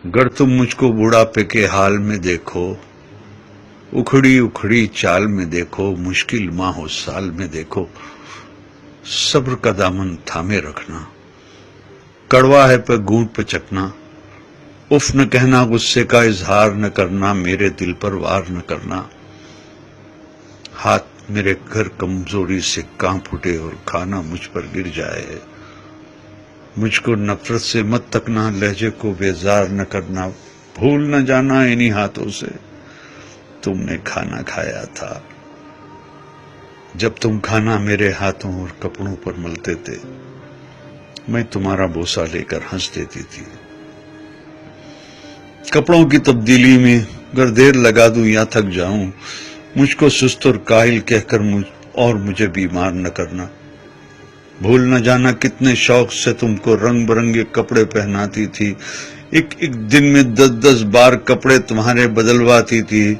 गर तुम मुझको बुढ़ापे के हाल में देखो, उखड़ी उखड़ी चाल में देखो, मुश्किल माहो साल में देखो, सब्र का दामन थामे रखना, कड़वा है पर गूंट पे चखना, उफ न कहना, गुस्से का इजहार न करना, मेरे दिल पर वार न करना, हाथ मेरे घर कमजोरी से कांप उठे और खाना मुझ पर गिर जाए, मुझको नफरत से मत तकना, लहजे को बेजार न करना, भूल न जाना इन्हीं हाथों से तुमने खाना खाया था, जब तुम खाना मेरे हाथों और कपड़ों पर मलते थे, मैं तुम्हारा बोसा लेकर हंस देती थी। कपड़ों की तब्दीली में अगर देर लगा दूं या थक जाऊं, मुझको सुस्त और काहिल कहकर मुझे बीमार न करना, भूल न जाना कितने शौक से तुमको रंग बिरंगे कपड़े पहनाती थी, एक एक दिन में 10-10 बार कपड़े तुम्हारे बदलवाती थी,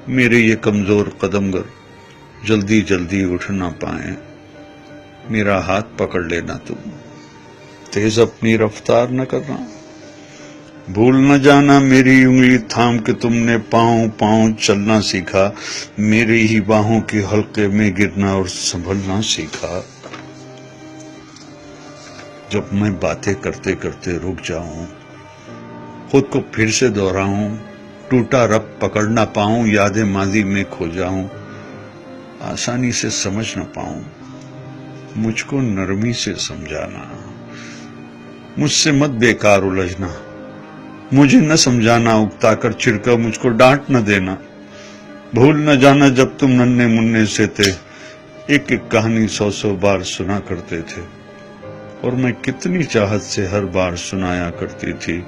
मेरे ये कमजोर कदमगर जल्दी जल्दी उठ ना पाए, मेरा हाथ पकड़ लेना तुम, तेज अपनी रफ्तार न करना, भूल न जाना मेरी उंगली थाम के तुमने पांव पांव चलना सीखा, मेरी ही बाहों के हल्के में गिरना और संभलना सीखा, जब मैं बातें करते करते रुक जाऊं, खुद को फिर से दोहराऊं, टूटा रब पकड़ ना पाऊं, यादें माजी में खो जाऊं, आसानी से समझ न पाऊं, मुझको नरमी से समझाना, मुझसे मत बेकार उलझना, मुझे न समझाना, उकता कर चिढ़कर मुझको डांट न देना, भूल न जाना जब तुम नन्हे मुन्ने से थे, एक एक कहानी 100-100 बार सुना करते थे, और मैं कितनी चाहत से हर बार सुनाया करती थी,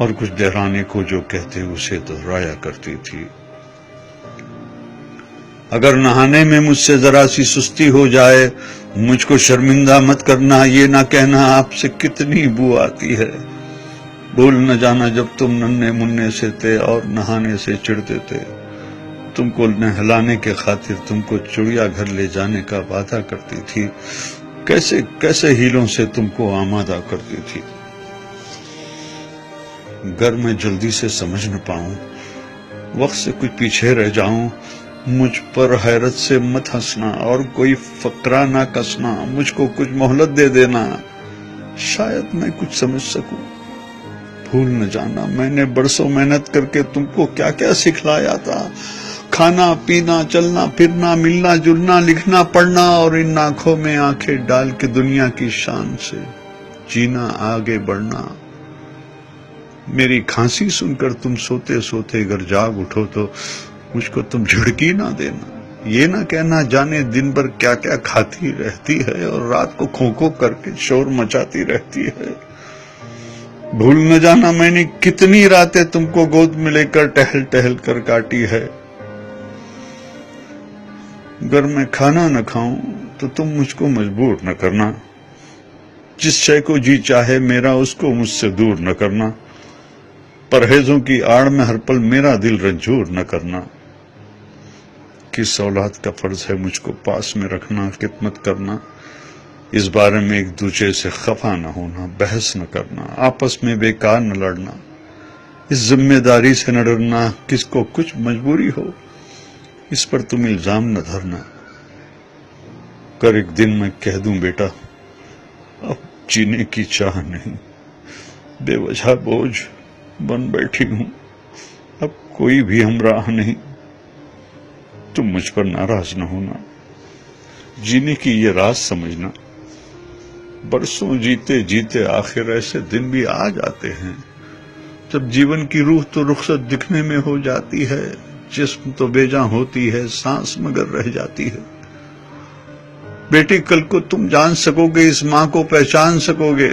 और कुछ दोहराने को जो कहते उसे दोहराया करती थी। अगर नहाने में मुझसे जरा सी सुस्ती हो जाए, मुझको शर्मिंदा मत करना, ये ना कहना आपसे कितनी बू आती है, भूल न जाना जब तुम नन्हे मुन्ने से थे और नहाने से चिढ़ते थे, तुमको नहलाने के खातिर तुमको चिड़िया घर ले जाने का वादा करती थी, कैसे कैसे हीलों से तुमको आमादा करती थी, गर मैं जल्दी से समझ न पाऊं, वक्त से कुछ पीछे रह जाऊं, मुझ पर हैरत से मत हंसना और कोई फकरा ना कसना, मुझको कुछ मोहलत दे देना, शायद मैं कुछ समझ सकूं, भूल न जाना मैंने बरसों मेहनत करके तुमको क्या क्या सिखलाया था, खाना पीना चलना फिरना मिलना जुलना लिखना पढ़ना, और इन आंखों में आंखें डाल के दुनिया की शान से जीना आगे बढ़ना, मेरी खांसी सुनकर तुम सोते सोते अगर जाग उठो तो मुझको तुम झिड़की ना देना, ये ना कहना जाने दिन भर क्या क्या खाती रहती है और रात को खो खो करके शोर मचाती रहती है, भूल न जाना मैंने कितनी रातें तुमको गोद में लेकर टहल टहल कर काटी है, अगर मैं खाना न खाऊं तो तुम मुझको मजबूर न करना, जिस शय को जी चाहे मेरा उसको मुझसे दूर न करना, परहेजों की आड़ में हर पल मेरा दिल रंजूर न करना, किस औलाद का फर्ज है मुझको पास में रखना, खिदमत करना, इस बारे में एक दूसरे से खफा न होना, बहस न करना, आपस में बेकार न लड़ना, इस जिम्मेदारी से न डरना, किसको कुछ मजबूरी हो इस पर तुम इल्जाम न धरना, कर एक दिन मैं कह दूं बेटा अब जीने की चाह नहीं, बेवजह बोझ बन बैठी हूं, अब कोई भी हमराह नहीं, तुम मुझ पर नाराज न होना, जीने की ये राज समझना, बरसों जीते जीते आखिर ऐसे दिन भी आ जाते हैं जब जीवन की रूह तो रुखसत दिखने में हो जाती है, जिस्म तो बेजां होती है, सांस मगर रह जाती है, बेटी कल को तुम जान सकोगे, इस मां को पहचान सकोगे,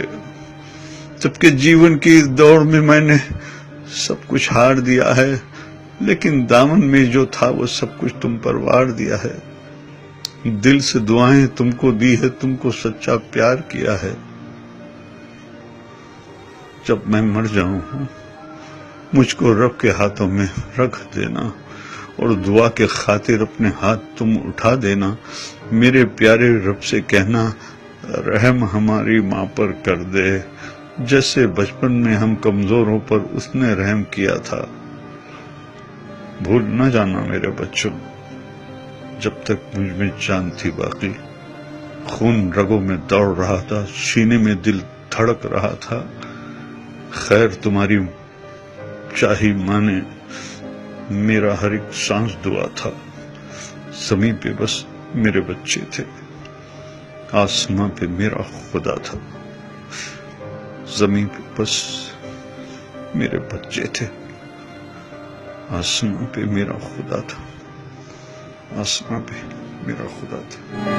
सबके जीवन की दौड़ में मैंने सब कुछ हार दिया है, लेकिन दामन में जो था वो सब कुछ तुम पर वार दिया है, दिल से दुआएं तुमको दी है, तुमको सच्चा प्यार किया है, जब मैं मर जाऊं मुझको रब के हाथों में रख देना और दुआ के खातिर अपने हाथ तुम उठा देना, मेरे प्यारे रब से कहना रहम हमारी माँ पर कर दे, جیسے بچپن میں ہم کمزوروں پر اس نے رحم کیا تھا۔ بھول نہ جانا میرے بچوں، جب تک مجھ میں جان تھی باقی، خون رگوں میں دوڑ رہا تھا، سینے میں دل دھڑک رہا تھا، خیر تمہاری چاہی مانے میرا ہر ایک سانس دعا تھا۔ زمین پہ بس میرے بچے تھے، آسماں پہ میرا خدا تھا۔ زمین پہ بس میرے بچے تھے، آسماں پہ میرا خدا تھا، آسماں پہ میرا خدا تھا۔